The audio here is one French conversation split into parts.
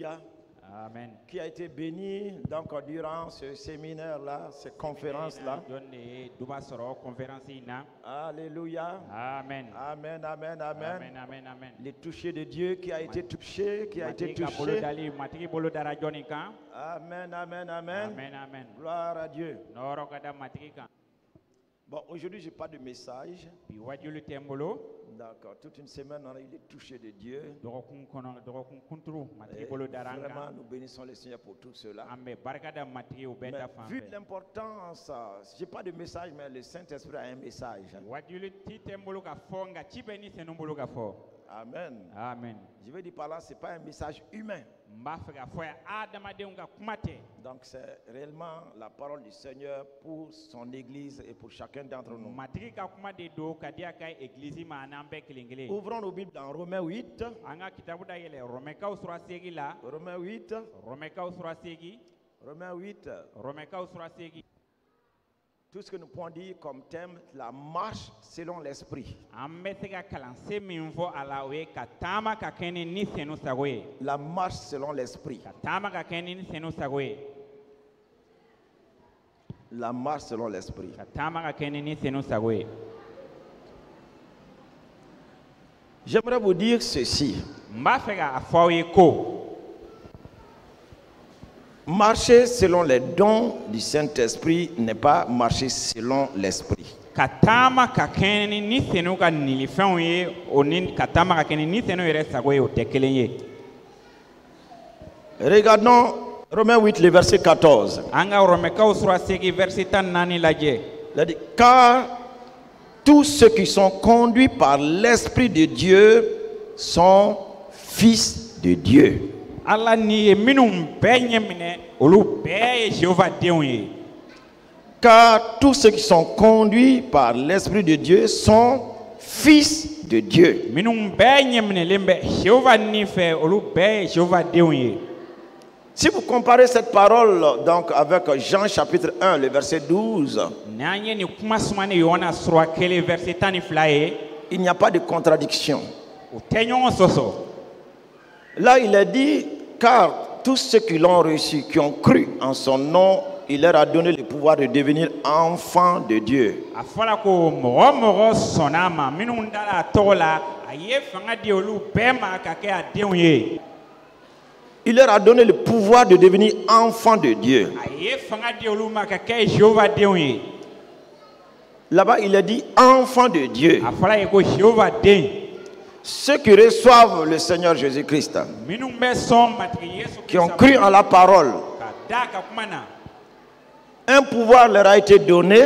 Alléluia. Amen. Qui a été béni donc durant ce séminaire-là, cette conférence-là. Alléluia. Amen. Amen, amen, amen. Amen, amen, amen. Les touchés de Dieu qui a été touché, qui a été touché. Amen, amen, amen. Amen, amen. Gloire à Dieu. Bon, aujourd'hui, je n'ai pas de message. D'accord. Toute une semaine, on a eu les touchés de Dieu. Et vraiment, nous bénissons le Seigneur pour tout cela. Mais vu l'importance, je n'ai pas de message, mais le Saint-Esprit a un message. Amen. Amen. Je veux dire par là, ce n'est pas un message humain. Donc c'est réellement la parole du Seigneur pour son Église et pour chacun d'entre nous. Ouvrons nos Bibles dans Romains 8. Romains 8. Romains 8. Tout ce que nous pouvons dire comme thème, la marche selon l'esprit. La marche selon l'esprit. La marche selon l'esprit. J'aimerais vous dire ceci. Marcher selon les dons du Saint-Esprit n'est pas marcher selon l'esprit. Regardons Romains 8, le verset 14. Il a dit, car tous ceux qui sont conduits par l'Esprit de Dieu sont fils de Dieu. Car tous ceux qui sont conduits par l'Esprit de Dieu sont fils de Dieu. Si vous comparez cette parole donc avec Jean chapitre 1, le verset 12, il n'y a pas de contradiction. Là, il a dit, car tous ceux qui l'ont reçu, qui ont cru en son nom, il leur a donné le pouvoir de devenir enfants de Dieu. Il leur a donné le pouvoir de devenir enfants de Dieu. Là-bas, il a dit enfants de Dieu. Ceux qui reçoivent le Seigneur Jésus-Christ, qui ont cru en la parole, un pouvoir leur a été donné,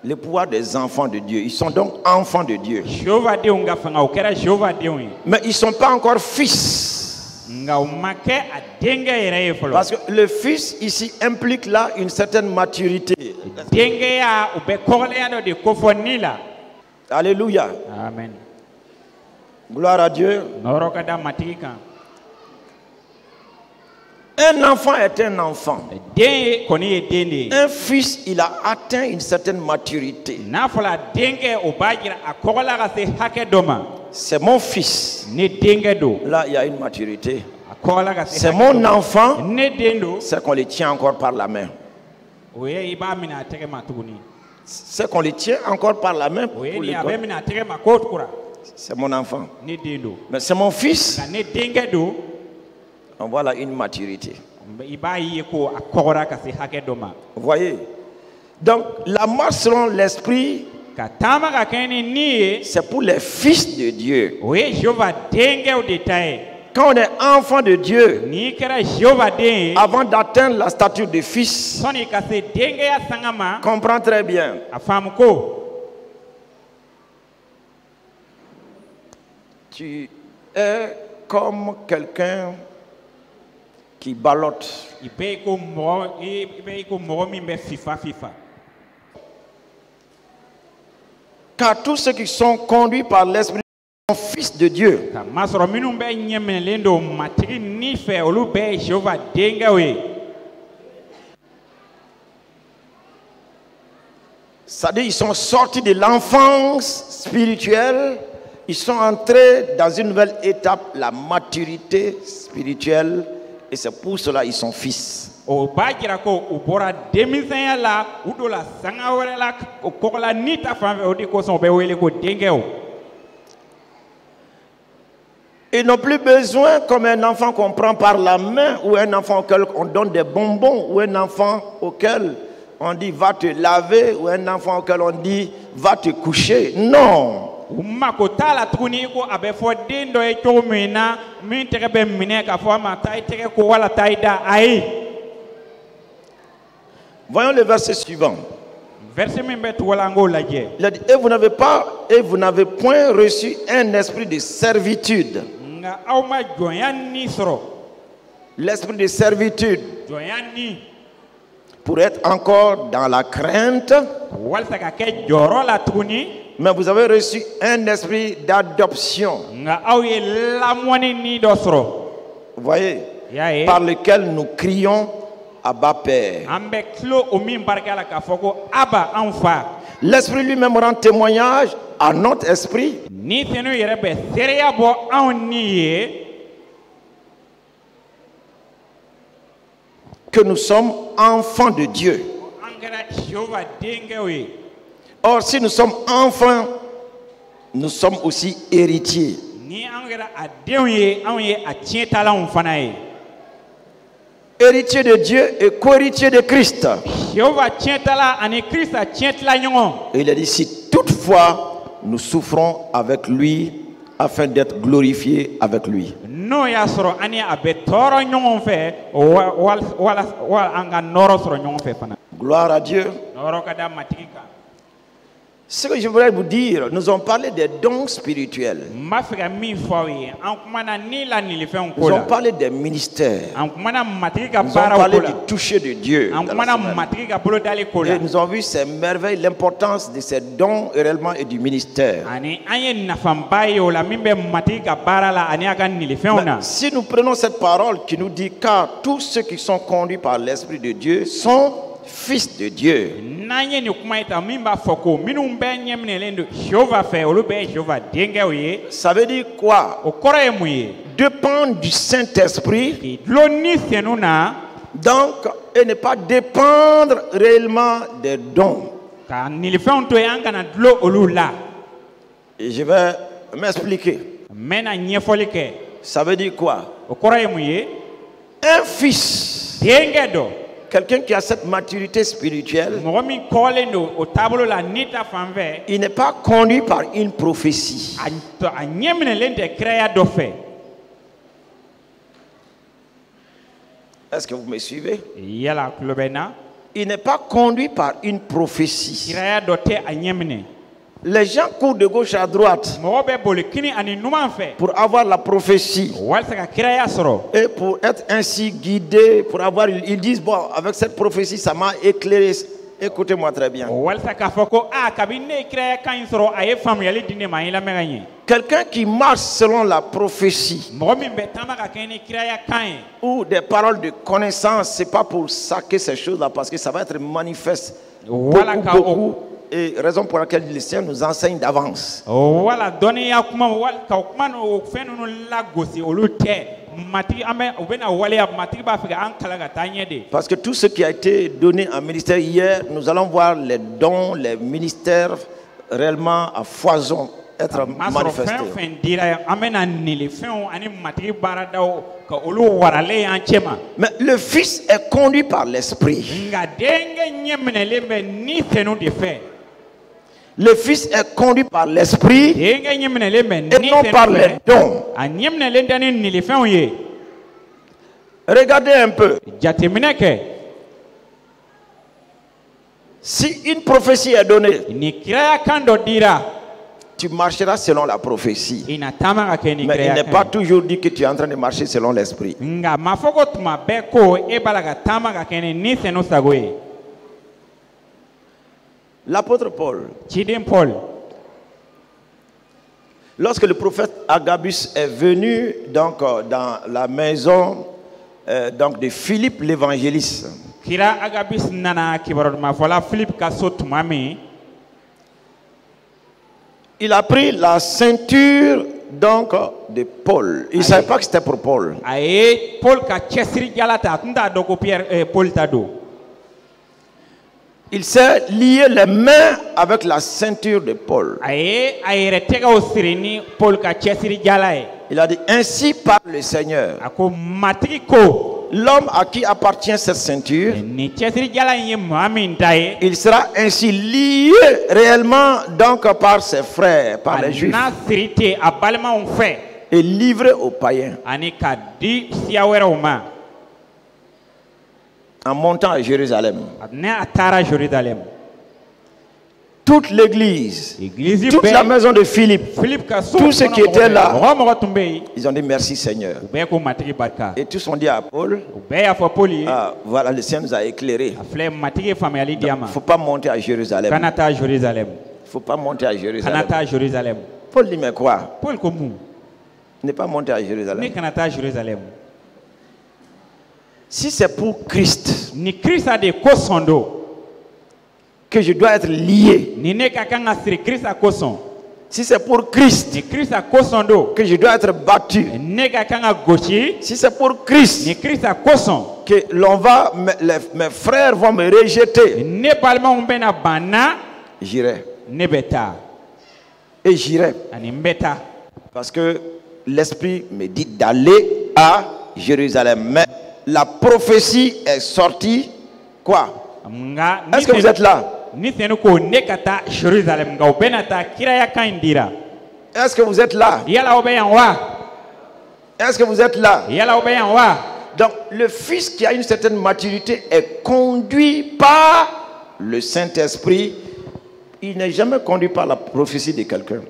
le pouvoir des enfants de Dieu. Ils sont donc enfants de Dieu. Mais ils ne sont pas encore fils. Parce que le fils ici implique là une certaine maturité. Alléluia. Amen. Gloire à Dieu. Un enfant est un enfant. Un fils, il a atteint une certaine maturité. C'est mon fils. Là, il y a une maturité. C'est mon enfant. C'est qu'on le tient encore par la main. C'est qu'on le tient encore par la main. C'est mon enfant. Mais c'est mon fils. On voit là une maturité. Vous voyez? Donc, la marche selon l'esprit, c'est pour les fils de Dieu. Quand on est enfant de Dieu, avant d'atteindre la stature de fils, comprends très bien. Tu es comme quelqu'un qui ballotte. Car tous ceux qui sont conduits par l'Esprit sont fils de Dieu. C'est-à-dire ils sont sortis de l'enfance spirituelle, Ils sont entrés dans une nouvelle étape, la maturité spirituelle, et c'est pour cela qu'ils sont fils. Ils n'ont plus besoin comme un enfant qu'on prend par la main, ou un enfant auquel on donne des bonbons, ou un enfant auquel on dit va te laver, ou un enfant auquel on dit va te coucher. Non. Voyons le verset suivant. Il a dit, et vous n'avez point reçu un esprit de servitude. L'esprit de servitude pour être encore dans la crainte. Mais vous avez reçu un esprit d'adoption. Vous voyez, par lequel nous crions Abba Père. L'esprit lui-même rend témoignage à notre esprit que nous sommes enfants de Dieu. Or, si nous sommes enfants, nous sommes aussi héritiers. Héritier de Dieu et co-héritier de Christ. Et il a dit, si toutefois nous souffrons avec lui afin d'être glorifiés avec lui. Gloire à Dieu. Ce que je voudrais vous dire, nous avons parlé des dons spirituels. Nous avons parlé des ministères. Nous avons parlé du toucher de Dieu. Et nous avons vu ces merveilles, l'importance de ces dons réellement et du ministère. Mais si nous prenons cette parole qui nous dit car tous ceux qui sont conduits par l'Esprit de Dieu sont fils de Dieu. Ça veut dire quoi? Dépendre du Saint-Esprit. Donc, et ne pas dépendre réellement des dons. Et je vais m'expliquer. Ça veut dire quoi? Un fils. Quelqu'un qui a cette maturité spirituelle, il n'est pas conduit par une prophétie. Est-ce que vous me suivez? Il n'est pas conduit par une prophétie. Les gens courent de gauche à droite pour avoir la prophétie et pour être ainsi guidés, pour avoir, ils disent bon, avec cette prophétie ça m'a éclairé. Écoutez-moi très bien. Quelqu'un qui marche selon la prophétie ou des paroles de connaissance, c'est pas pour saquer ces choses-là parce que ça va être manifeste beaucoup. Et raison pour laquelle les Seigneur nous enseigne d'avance. Parce que tout ce qui a été donné en ministère hier, nous allons voir les dons, les ministères réellement à foison être manifestés. Mais le Fils est conduit par l'Esprit. Le Fils est conduit par l'Esprit et non par les dons. Regardez un peu. Si une prophétie est donnée, tu marcheras selon la prophétie. Mais il n'est pas toujours dit que tu es en train de marcher selon l'Esprit. L'apôtre Paul, lorsque le prophète Agabus est venu donc, dans la maison donc, de Philippe l'évangéliste, il a pris la ceinture donc de Paul. Il ne savait pas que c'était pour Paul. Il s'est lié les mains avec la ceinture de Paul. Il a dit, ainsi parle le Seigneur. L'homme à qui appartient cette ceinture, il sera ainsi lié réellement donc par ses frères, par les Juifs, et livré aux païens. En montant à Jérusalem, toute l'église, toute la maison de Philippe, tous ceux qui étaient là, ils ont dit merci Seigneur. Et tous ont dit à Paul, voilà, le Seigneur nous a éclairés. Il ne faut pas monter à Jérusalem. Il ne faut pas monter à Jérusalem. Paul dit mais quoi? Ne pas monter à Jérusalem. Si c'est pour Christ que je dois être lié, si c'est pour Christ que je dois être battu, si c'est pour Christ que l'on va, mes frères vont me rejeter, j'irai. Et j'irai. Parce que l'Esprit me dit d'aller à Jérusalem. Mais la prophétie est sortie. Quoi? Est-ce que vous êtes là? Est-ce que vous êtes là? Est-ce que vous êtes là? Donc le fils qui a une certaine maturité est conduit par le Saint-Esprit. Il n'est jamais conduit par la prophétie de quelqu'un.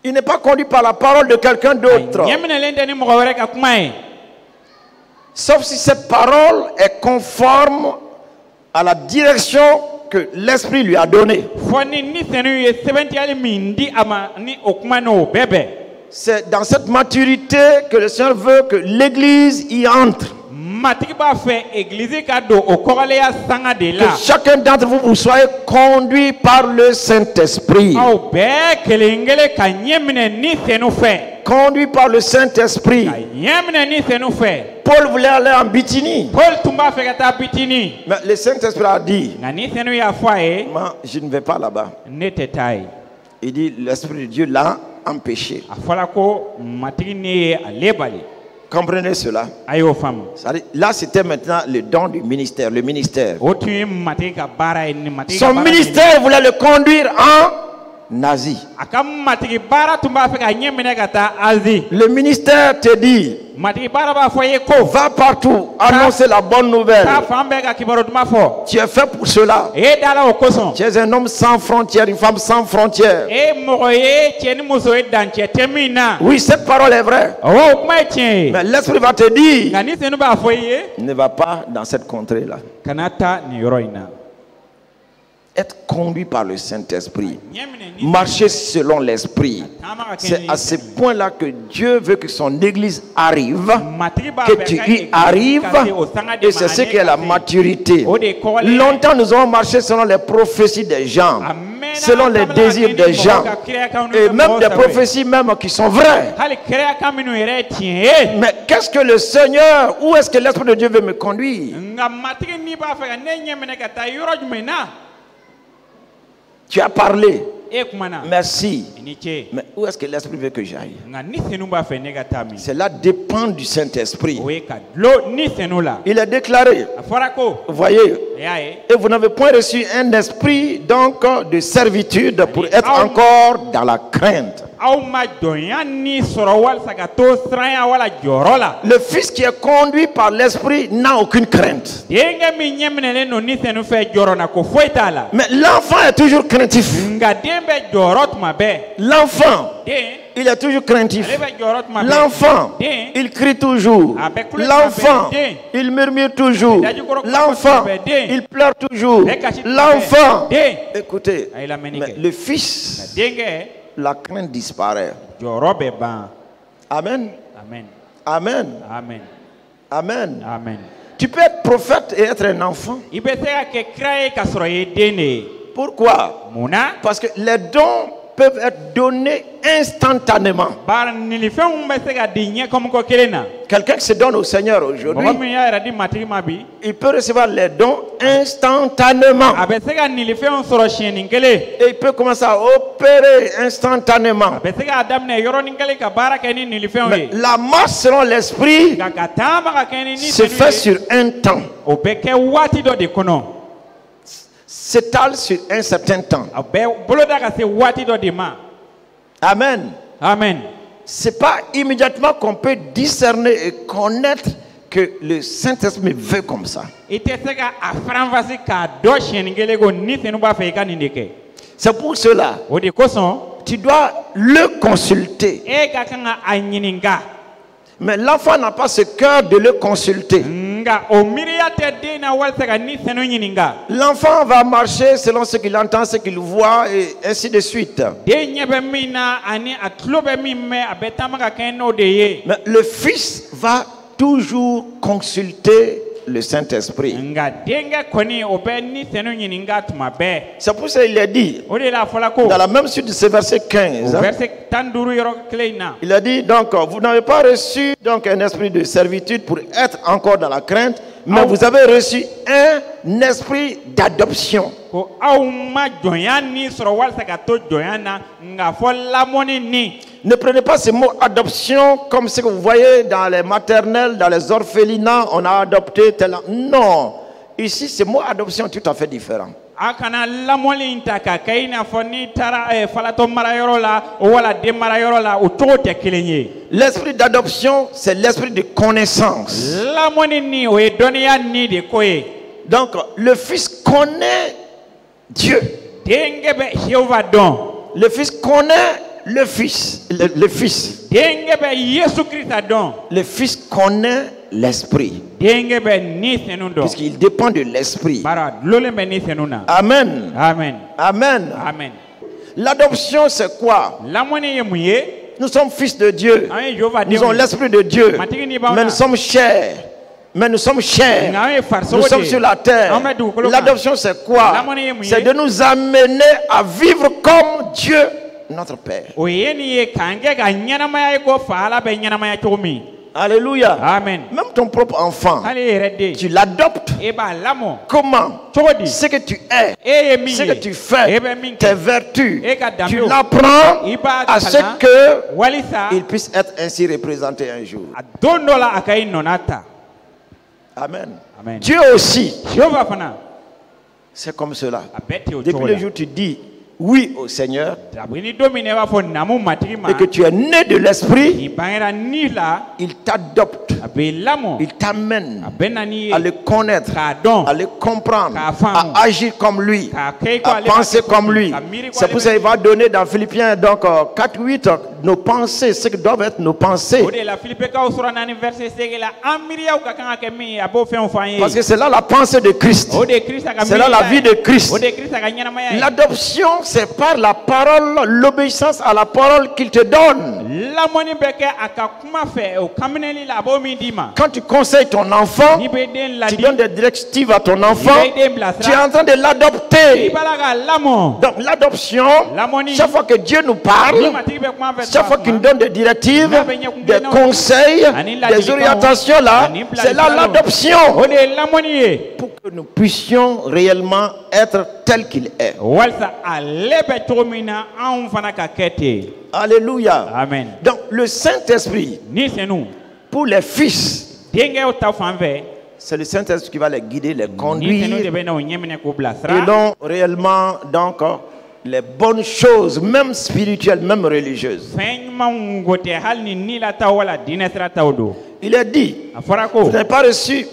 Il n'est pas conduit par la parole de quelqu'un d'autre. Sauf si cette parole est conforme à la direction que l'Esprit lui a donnée. C'est dans cette maturité que le Seigneur veut que l'Église y entre. Que chacun d'entre vous, vous soyez conduit par le Saint-Esprit. Conduit par le Saint-Esprit. Paul voulait aller en Bithynie. Mais le Saint-Esprit a dit, moi, je ne vais pas là-bas. Il dit, l'Esprit de Dieu l'a empêché. Comprenez cela. Là, c'était maintenant le don du ministère. Le ministère. Son ministère voulait le conduire en Asie. Le ministère te dit, va partout, annoncer la bonne nouvelle. Tu es fait pour cela. Tu es un homme sans frontières, une femme sans frontières. Oui, cette parole est vraie. Mais l'Esprit va te dire, ne va pas dans cette contrée-là. Être conduit par le Saint-Esprit, marcher selon l'Esprit. C'est à ce point-là que Dieu veut que son Église arrive, que tu y arrives, et c'est ce qu'est la maturité. Longtemps nous avons marché selon les prophéties des gens, selon les désirs des gens, et même des prophéties même qui sont vraies. Mais qu'est-ce que le Seigneur, où est-ce que l'Esprit de Dieu veut me conduire? Tu as parlé. Merci. Mais où est-ce que l'Esprit veut que j'aille? Cela dépend du Saint-Esprit. Il est déclaré. Vous voyez? Et vous n'avez point reçu un esprit donc de servitude pour être encore dans la crainte. Le fils qui est conduit par l'Esprit n'a aucune crainte. Mais l'enfant est toujours craintif. L'enfant, il est toujours craintif. L'enfant, il crie toujours. L'enfant, il murmure toujours. L'enfant, il pleure toujours. L'enfant, écoutez, mais le fils, la crainte disparaît. Amen. Amen. Amen. Amen. Tu peux être prophète et être un enfant. Pourquoi? Parce que les dons peuvent être donnés instantanément. Quelqu'un qui se donne au Seigneur aujourd'hui, il peut recevoir les dons instantanément. Et il peut commencer à opérer instantanément. Mais la marche selon l'esprit se fait sur un temps. S'étale sur un certain temps. Amen. Amen. C'est pas immédiatement qu'on peut discerner et connaître que le Saint-Esprit veut comme ça. C'est pour cela tu dois le consulter. Mais l'enfant n'a pas ce cœur de le consulter. L'enfant va marcher selon ce qu'il entend, ce qu'il voit, et ainsi de suite. Mais le fils va toujours consulter le Saint-Esprit. C'est pour ça qu'il a dit, dans la même suite de ce verset 15, il a dit, donc, vous n'avez pas reçu donc, un esprit de servitude pour être encore dans la crainte, mais vous avez reçu un esprit d'adoption. Ne prenez pas ce mot adoption comme ce que vous voyez dans les maternelles, dans les orphelinats, on a adopté tel. Non, ici ce mot adoption est tout à fait différent. L'esprit d'adoption, c'est l'esprit de connaissance. Donc le fils connaît Dieu. Le fils connaît le fils. Le fils. Le fils connaît l'esprit. Puisqu'il dépend de l'esprit. Amen. Amen. Amen. Amen. L'adoption, c'est quoi? Nous sommes fils de Dieu. Nous avons l'esprit de Dieu. Mais nous sommes chers. Nous sommes sur la terre. L'adoption, c'est quoi? C'est de nous amener à vivre comme Dieu, notre Père. Alléluia. Amen. Même ton propre enfant, tu l'adoptes. Comment? Ce que tu es, ce que tu fais, tes vertus, tu l'apprends à ce qu'il puisse être ainsi représenté un jour. Amen. Amen. Dieu aussi, c'est comme cela. Depuis le jour où tu dis oui au Seigneur et que tu es né de l'esprit, il t'adopte, il t'amène à le connaître, à le comprendre, à agir comme lui, à penser comme lui. C'est pour ça qu'il va donner dans Philippiens 4:8 nos pensées, ce que doivent être nos pensées. Parce que c'est là la pensée de Christ, c'est là la vie de Christ. L'adoption, c'est par la parole, l'obéissance à la parole qu'il te donne. Quand tu conseilles ton enfant, tu donnes des directives à ton enfant, tu es en train de l'adopter. Donc l'adoption, chaque fois que Dieu nous parle, chaque fois qu'il nous donne des directives, des conseils, des orientations là, c'est là l'adoption. Pour que nous puissions réellement être tel qu'il est. Alléluia. Amen. Donc le Saint-Esprit, pour les fils, c'est le Saint-Esprit qui va les guider, les conduire, et non réellement donc les bonnes choses, même spirituelles, même religieuses. Il est dit, vous n'avez pas reçu,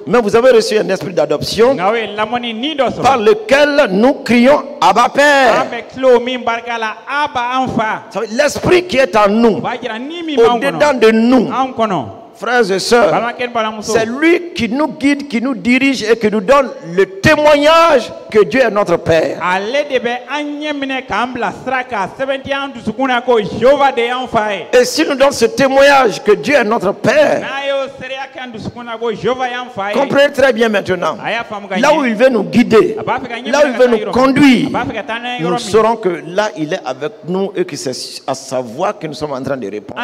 mais vous avez reçu un esprit d'adoption par lequel nous crions Abba Père. L'esprit qui est en nous, au-dedans de nous, frères et sœurs, c'est lui qui nous guide, qui nous dirige et qui nous donne le témoignage que Dieu est notre Père. Et s'il nous donne ce témoignage que Dieu est notre Père, comprenez très bien maintenant, là où il veut nous guider, là où il veut nous conduire, nous saurons que là il est avec nous et que c'est à sa voix que nous sommes en train de répondre.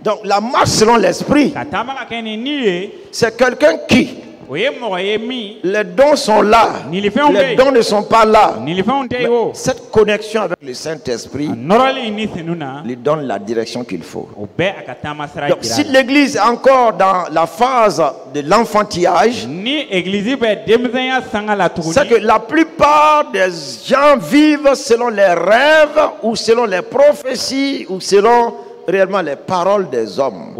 Donc la marche selon l'esprit, c'est quelqu'un qui, les dons sont là, les dons ne sont pas là. Mais cette connexion avec le Saint-Esprit lui donne la direction qu'il faut. Donc si l'église est encore dans la phase de l'enfantillage, c'est que la plupart des gens vivent selon les rêves ou selon les prophéties ou selon réellement les paroles des hommes.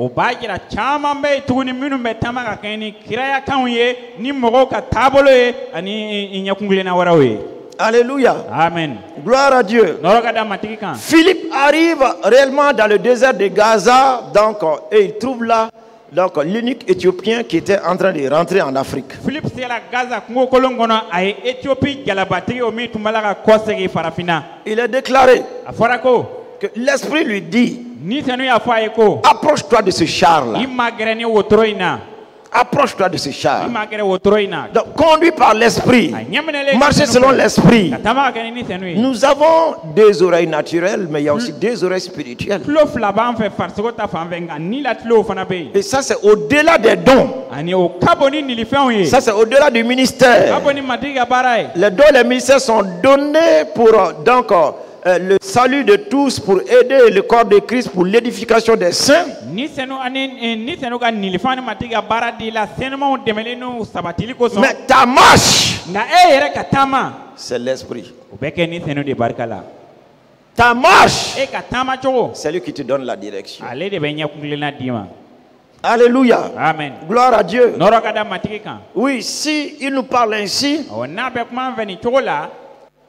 Alléluia. Amen. Gloire à Dieu. Philippe arrive réellement dans le désert de Gaza, donc, et il trouve là l'unique Éthiopien qui était en train de rentrer en Afrique. Il est déclaré que l'Esprit lui dit: approche-toi de ce char-là. Approche-toi de ce char. Donc, conduit par l'Esprit, marcher selon l'Esprit. Nous avons des oreilles naturelles, mais il y a aussi des oreilles spirituelles. Et ça, c'est au-delà des dons. Ça, c'est au-delà du ministère. Les dons et les ministères sont donnés pour le salut de tous, pour aider le corps de Christ, pour l'édification des saints. Mais ta marche, c'est l'esprit. Ta marche, c'est lui qui te donne la direction. Alléluia. Amen. Gloire à Dieu. Oui, si il nous parle ainsi,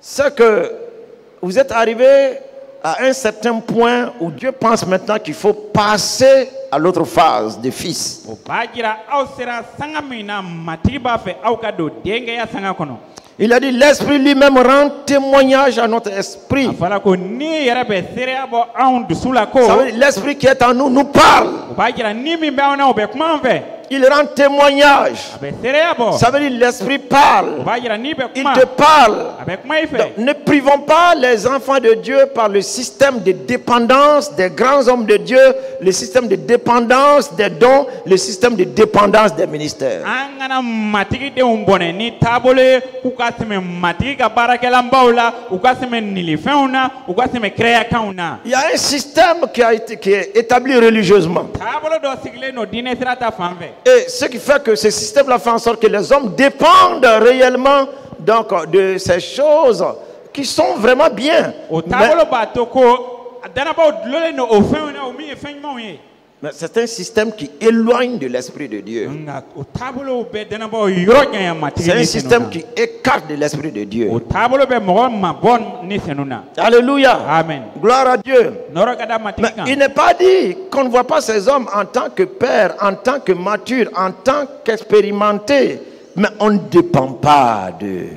c'est que vous êtes arrivé à un certain point où Dieu pense maintenant qu'il faut passer à l'autre phase de fils. Il a dit, l'Esprit lui-même rend témoignage à notre esprit. L'Esprit qui est en nous nous parle. Il rend témoignage. Ça veut dire l'Esprit parle. Il te parle. Donc, ne privons pas les enfants de Dieu par le système de dépendance des grands hommes de Dieu, le système de dépendance des dons, le système de dépendance des ministères. Il y a un système qui est établi religieusement. Et ce qui fait que ce système-là fait en sorte que les hommes dépendent réellement de ces choses qui sont vraiment bien. Mais c'est un système qui éloigne de l'Esprit de Dieu. C'est un système qui écarte de l'Esprit de Dieu. Alléluia. Amen. Gloire à Dieu. Mais il n'est pas dit qu'on ne voit pas ces hommes en tant que pères, en tant que matures, en tant qu'expérimentés. Mais on ne dépend pas d'eux.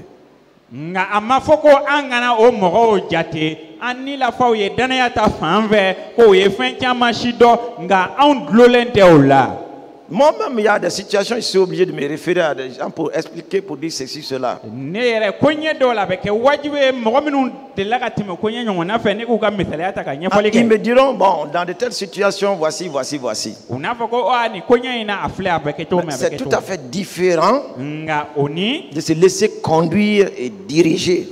Moi-même, il y a des situations, je suis obligé de me référer à des gens pour expliquer, pour dire ceci, cela. Ils me diront, bon, dans de telles situations, voici. C'est tout à fait différent de se laisser conduire et diriger.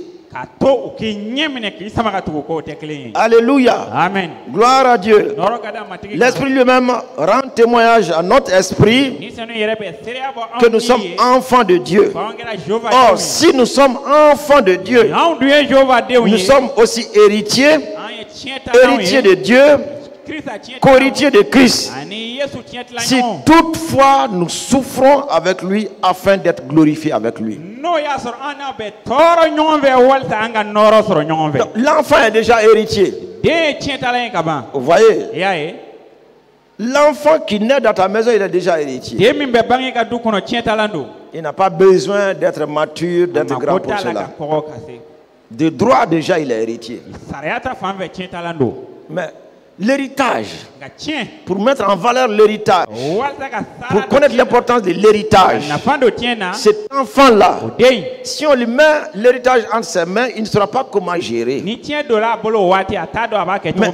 Alléluia. Amen. Gloire à Dieu. L'Esprit lui-même rend témoignage à notre esprit que nous sommes enfants de Dieu. Or, si nous sommes enfants de Dieu, nous sommes aussi héritiers de Dieu, co-héritiers de Christ. Si toutefois nous souffrons avec lui afin d'être glorifiés avec lui. L'enfant est déjà héritier. Vous voyez? L'enfant qui naît dans ta maison, il est déjà héritier. Il n'a pas besoin d'être mature, d'être grand pour cela. De droit, déjà, il est héritier. Mais l'héritage, pour mettre en valeur l'héritage, pour connaître l'importance de l'héritage, cet enfant-là, si on lui met l'héritage entre ses mains, il ne saura pas comment gérer. Mais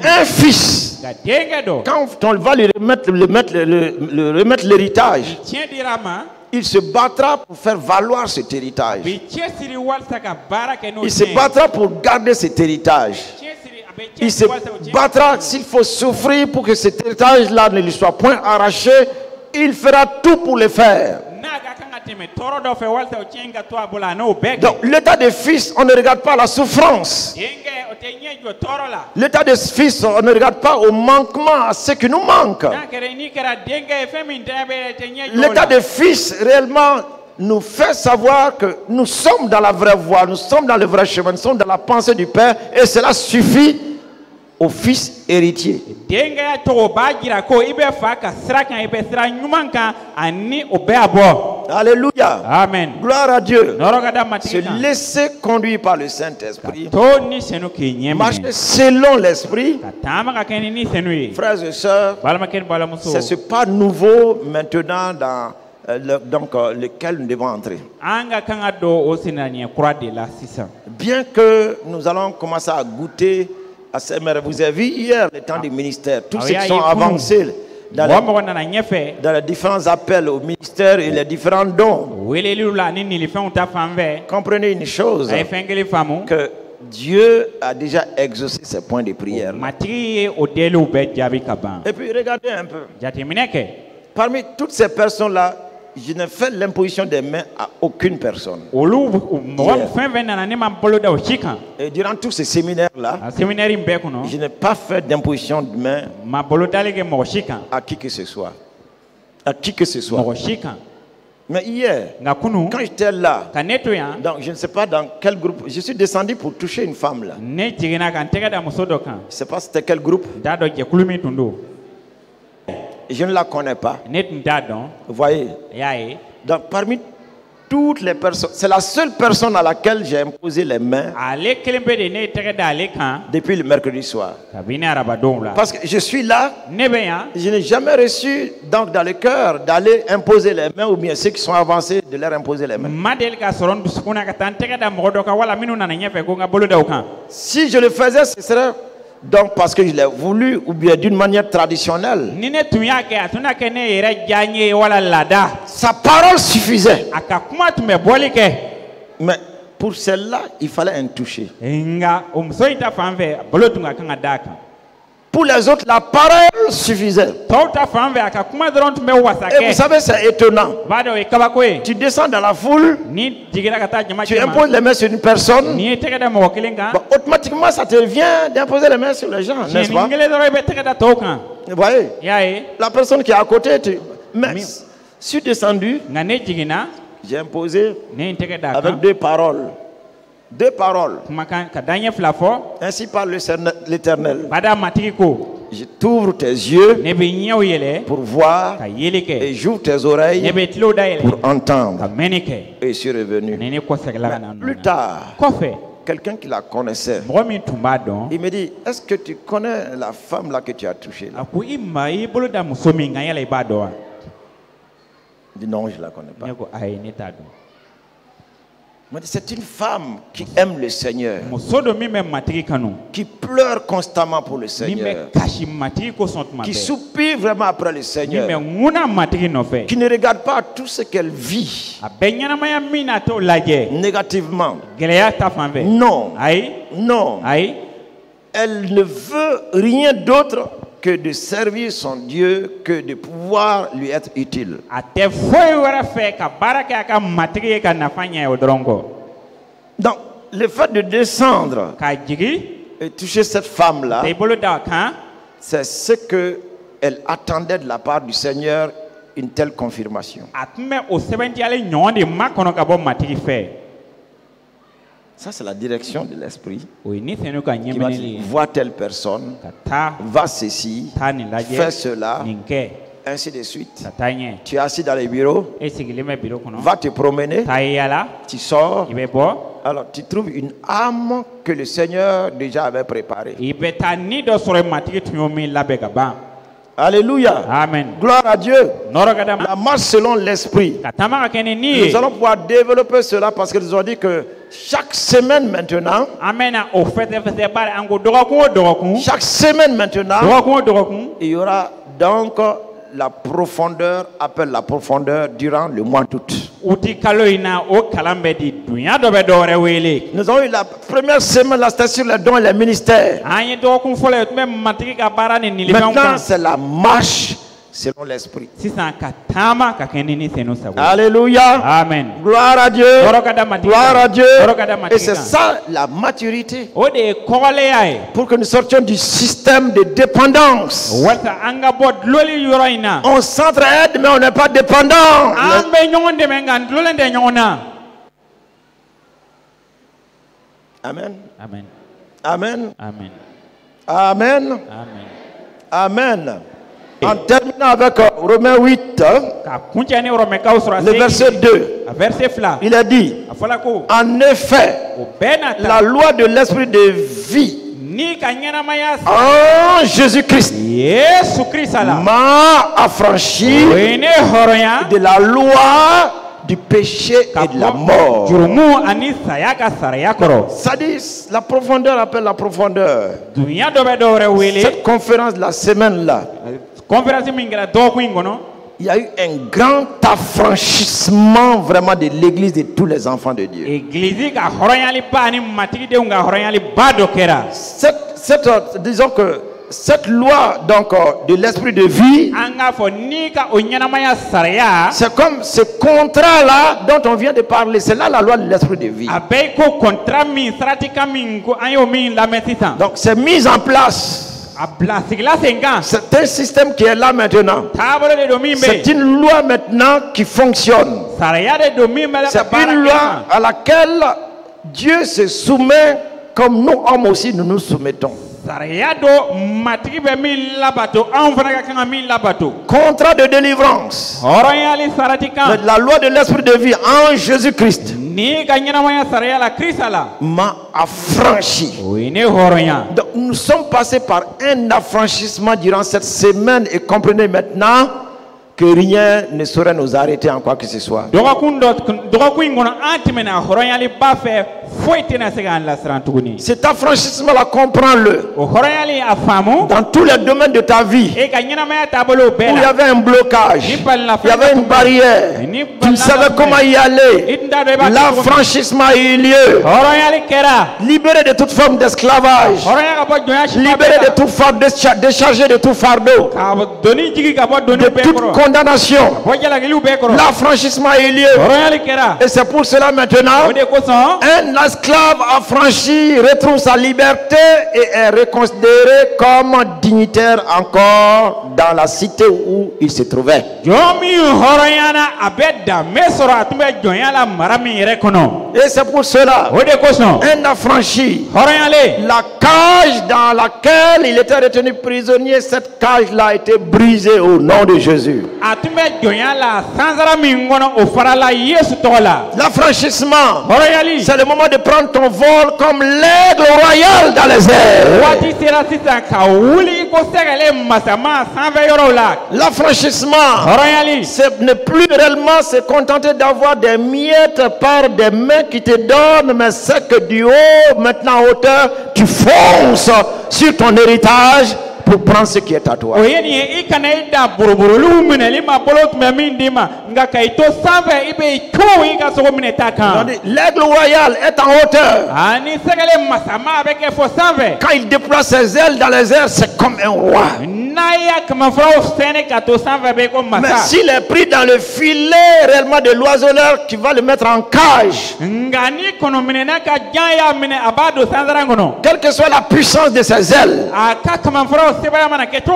un fils, quand on va lui remettre l'héritage, il se battra pour faire valoir cet héritage. Il se battra pour garder cet héritage. Il se battra s'il faut souffrir pour que cet héritage-là ne lui soit point arraché. Il fera tout pour le faire. Donc l'état de fils, on ne regarde pas la souffrance. L'état de fils, on ne regarde pas au manquement, à ce qui nous manque. L'état de fils, réellement, nous fait savoir que nous sommes dans la vraie voie, nous sommes dans le vrai chemin, nous sommes dans la pensée du Père, et cela suffit au fils héritier. Alléluia. Amen. Gloire à Dieu. Se laisser conduire par le Saint-Esprit. Marcher selon l'Esprit. Frères et sœurs, c'est ce pas nouveau maintenant dans lequel nous devons entrer. Bien que nous allons commencer à goûter à ces merveilles. Vous avez vu hier le temps du ministère, tous ceux qui sont avancés dans les différents appels au ministère et les différents dons. Comprenez une chose, que Dieu a déjà exaucé ses points de prière. Et puis regardez un peu. Parmi toutes ces personnes-là, je ne fais l'imposition des mains à aucune personne. Et durant tous ces séminaires-là, je n'ai pas fait d'imposition de main à qui que ce soit. À qui que ce soit. Mais hier, quand j'étais là, donc je ne sais pas dans quel groupe, je suis descendu pour toucher une femme là. Je ne sais pas c'était quel groupe. Je ne la connais pas. Vous voyez? Donc parmi toutes les personnes, c'est la seule personne à laquelle j'ai imposé les mains depuis le mercredi soir. Parce que je suis là, je n'ai jamais reçu donc dans le cœur d'aller imposer les mains ou bien ceux qui sont avancés de leur imposer les mains. Si je le faisais, ce serait donc parce que je l'ai voulu ou bien d'une manière traditionnelle. Sa parole suffisait. Mais pour celle-là, il fallait un toucher. Pour les autres, la parole suffisait. Et vous savez, c'est étonnant. Tu descends dans la foule, tu imposes les mains sur une personne, bon, automatiquement ça te vient d'imposer les mains sur les gens, n'est-ce pas? Vous voyez? La personne qui est à côté, mais je suis descendu, j'ai imposé avec deux paroles. Deux paroles. Ainsi parle l'Éternel. Je t'ouvre tes yeux pour voir et j'ouvre tes oreilles pour entendre. Et je suis revenu. Mais plus tard, quelqu'un qui la connaissait, il me dit, est-ce que tu connais la femme là que tu as touchée là? Je dis non, je ne la connais pas. C'est une femme qui aime le Seigneur, qui pleure constamment pour le Seigneur, qui soupire vraiment après le Seigneur, qui ne regarde pas tout ce qu'elle vit négativement. Non, non, elle ne veut rien d'autre que de servir son Dieu, que de pouvoir lui être utile. Donc, le fait de descendre et toucher cette femme-là, c'est ce qu'elle attendait de la part du Seigneur, une telle Ça, c'est la direction de l'esprit. Qui va dire, vois telle personne, va ceci, fais cela, ainsi de suite. Tu es assis dans les bureaux, va te promener, tu sors. Alors, tu trouves une âme que le Seigneur déjà avait préparée. Alléluia. Amen. Gloire à Dieu. La marche selon l'esprit. Nous allons pouvoir développer cela parce que nous ont dit que chaque semaine maintenant, il y aura donc la profondeur, appelle la profondeur durant le mois d'août. Nous avons eu la première semaine, là, c'était sur les dons et les ministères. Maintenant, c'est la marche selon l'esprit. Alléluia. Amen. Gloire à Dieu. Gloire à Dieu. Et c'est ça la maturité. Pour que nous sortions du système de dépendance. On s'entraide mais on n'est pas dépendant. Amen. Amen. Amen. Amen. Amen. Amen. En terminant avec Romains 8, le verset 2, il a dit, en effet, la loi de l'esprit de vie en Jésus-Christ m'a affranchi de la loi du péché et de la mort. Ça dit, la profondeur appelle la profondeur. Cette conférence de la semaine-là, il y a eu un grand affranchissement vraiment de l'église de tous les enfants de Dieu. Disons que cette loi donc de l'esprit de vie, c'est comme ce contrat là dont on vient de parler. C'est là la loi de l'esprit de vie. Donc c'est mis en place. C'est un système qui est là maintenant. C'est une loi maintenant qui fonctionne. C'est une loi à laquelle Dieu se soumet comme nous hommes aussi nous nous soumettons. Contrat de délivrance. La loi de l'esprit de vie en Jésus-Christ m'a affranchi. Donc, nous sommes passés par un affranchissement durant cette semaine et comprenez maintenant que rien ne saurait nous arrêter en quoi que ce soit. Cet affranchissement-là, comprends-le. Dans tous les domaines de ta vie, où il y avait un blocage, il y avait une barrière, tu ne savais comment y aller, l'affranchissement a eu lieu. Libéré de toute forme d'esclavage, libéré de toute forme, déchargé de tout fardeau, de toute condamnation. L'affranchissement a eu lieu. Et c'est pour cela maintenant, un esclave affranchi retrouve sa liberté et est reconsidéré comme dignitaire encore dans la cité où il se trouvait. Et c'est pour cela, un affranchi, la cage dans laquelle il était retenu prisonnier, cette cage-là a été brisée au nom de Jésus. L'affranchissement, c'est le moment de prendre ton vol comme l'aigle royal dans les airs. L'affranchissement, c'est ne plus réellement se contenter d'avoir des miettes par des mains qui te donnent, mais c'est que du haut, maintenant en hauteur, tu fonces sur ton héritage pour prendre ce qui est à toi. L'aigle royal est en hauteur. Quand il déploie ses ailes dans les airs, c'est comme un roi. Mais s'il est pris dans le filet réellement de l'oiseleur qui va le mettre en cage, quelle que soit la puissance de ses ailes,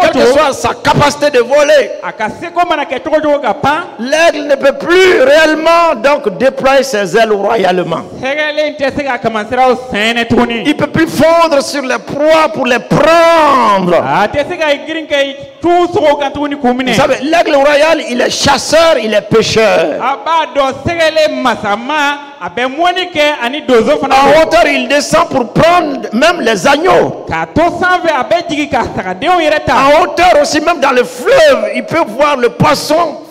quelle que soit sa capacité de voler, l'aigle ne peut plus réellement donc déployer ses ailes royalement. Il ne peut plus fondre sur les proies pour les prendre. Vous savez, l'aigle royal, il est chasseur, il est pêcheur. En hauteur, il descend pour prendre même les agneaux. En hauteur aussi, même dans le fleuve, il peut voir le poisson.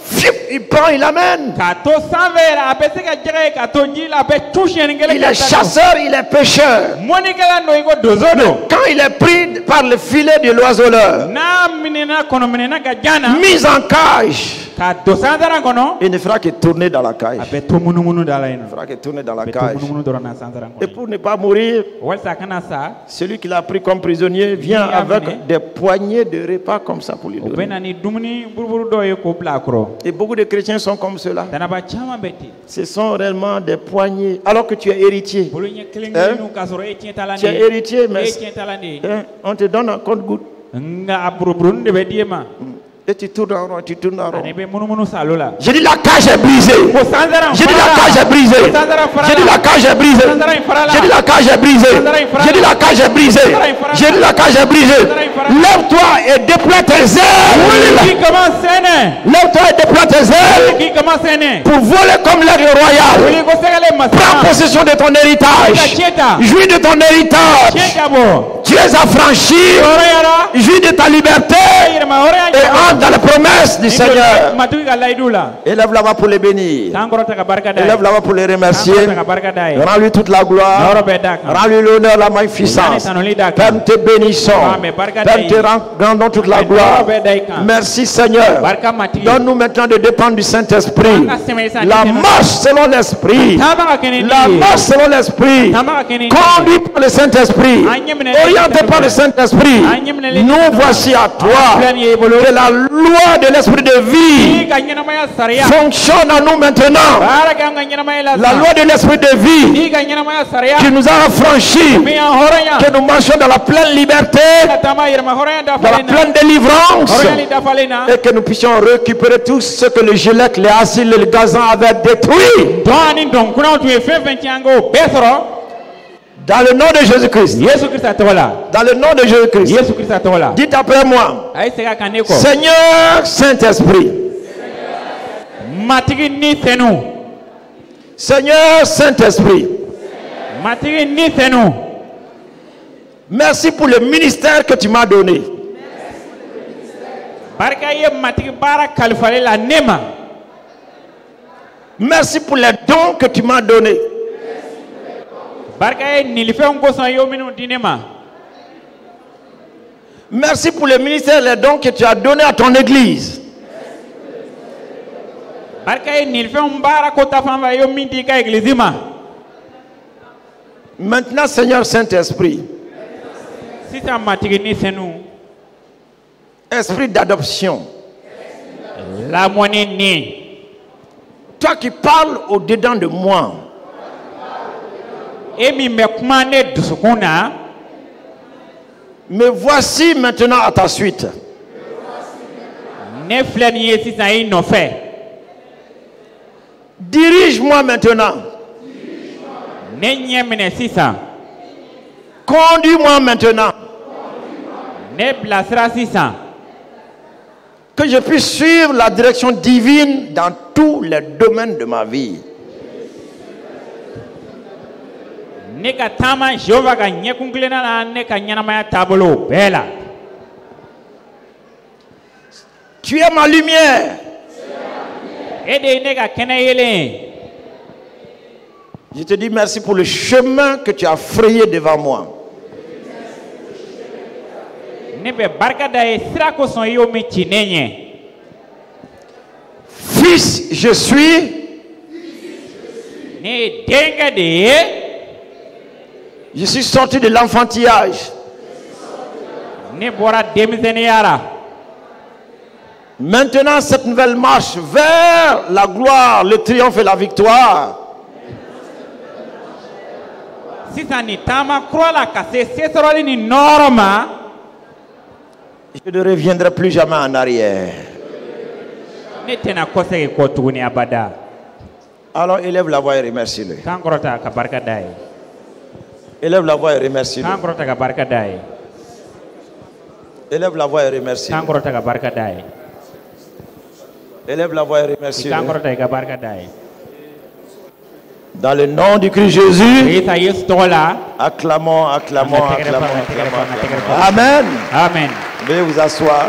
Il prend, il amène. Il est chasseur, il est pêcheur. Quand il est pris par le filet de l'oiseleur, mis en cage, il ne fera que tourner dans la cage. Il ne fera que tourner dans la cage. Et pour ne pas mourir, celui qui l'a pris comme prisonnier vient avec des poignées de repas comme ça pour lui donner. Et beaucoup de chrétiens sont comme cela. Ce sont réellement des poignées. Alors que tu es héritier. Tu es héritier, mais on te donne un compte-goutte. Et tu tournes en rond, tu tournes en rond. J'ai dit la cage est brisée. J'ai dit la cage est brisée. J'ai dit la cage est brisée. J'ai dit la cage est brisée. J'ai dit la cage est brisée. J'ai dit la cage est brisée. Lève-toi et déploie tes ailes. Lève-toi et déploie tes ailes pour voler comme l'aigle royal. Prends possession de ton héritage. Jouis de ton héritage. Tu es affranchi. Jouis de ta liberté. Et entre dans les promesses du Seigneur. Élève la main pour les bénir. Élève la main pour les remercier. Rends-lui toute la gloire. Rends-lui l'honneur, la magnificence. Père, nous te bénissons. Père, nous te rendons toute la gloire. Merci Seigneur. Donne-nous maintenant de dépendre du Saint-Esprit. La marche selon l'Esprit. La marche selon l'Esprit. Conduit par le Saint-Esprit. Orienté par le Saint-Esprit. Nous voici à toi. Que la loi de l'esprit de vie fonctionne en nous maintenant. La loi de l'esprit de vie qui nous a affranchis, que nous marchions dans la pleine liberté, dans la pleine délivrance, et que nous puissions récupérer tout ce que le gilet, les acides, le gazon avaient détruit. Dans le nom de Jésus-Christ. Dans le nom de Jésus-Christ. Dites après moi. Seigneur Saint-Esprit. Seigneur Saint-Esprit. Merci pour le ministère que tu m'as donné. Merci pour les dons que tu m'as donnés. Merci pour le ministère et les dons que tu as donnés à ton église. Maintenant, Seigneur Saint-Esprit, esprit d'adoption, toi qui parles au-dedans de moi, me voici maintenant à ta suite. Dirige-moi maintenant. Conduis-moi maintenant. Que je puisse suivre la direction divine dans tous les domaines de ma vie. Tu es ma lumière. Je te dis merci pour le chemin que tu as frayé devant moi. Fils, je suis. Je suis sorti de l'enfantillage. Maintenant, cette nouvelle marche vers la gloire, le triomphe et la victoire. Je ne reviendrai plus jamais en arrière. Alors élève la voix et remercie-le. Élève la voix et remercie-le. Élève la voix et remercie-le. Élève la voix et remercie-le. Dans le nom du Christ Jésus, acclamons, acclamons, acclamons, acclamons. Amen. Amen. Veuillez vous asseoir.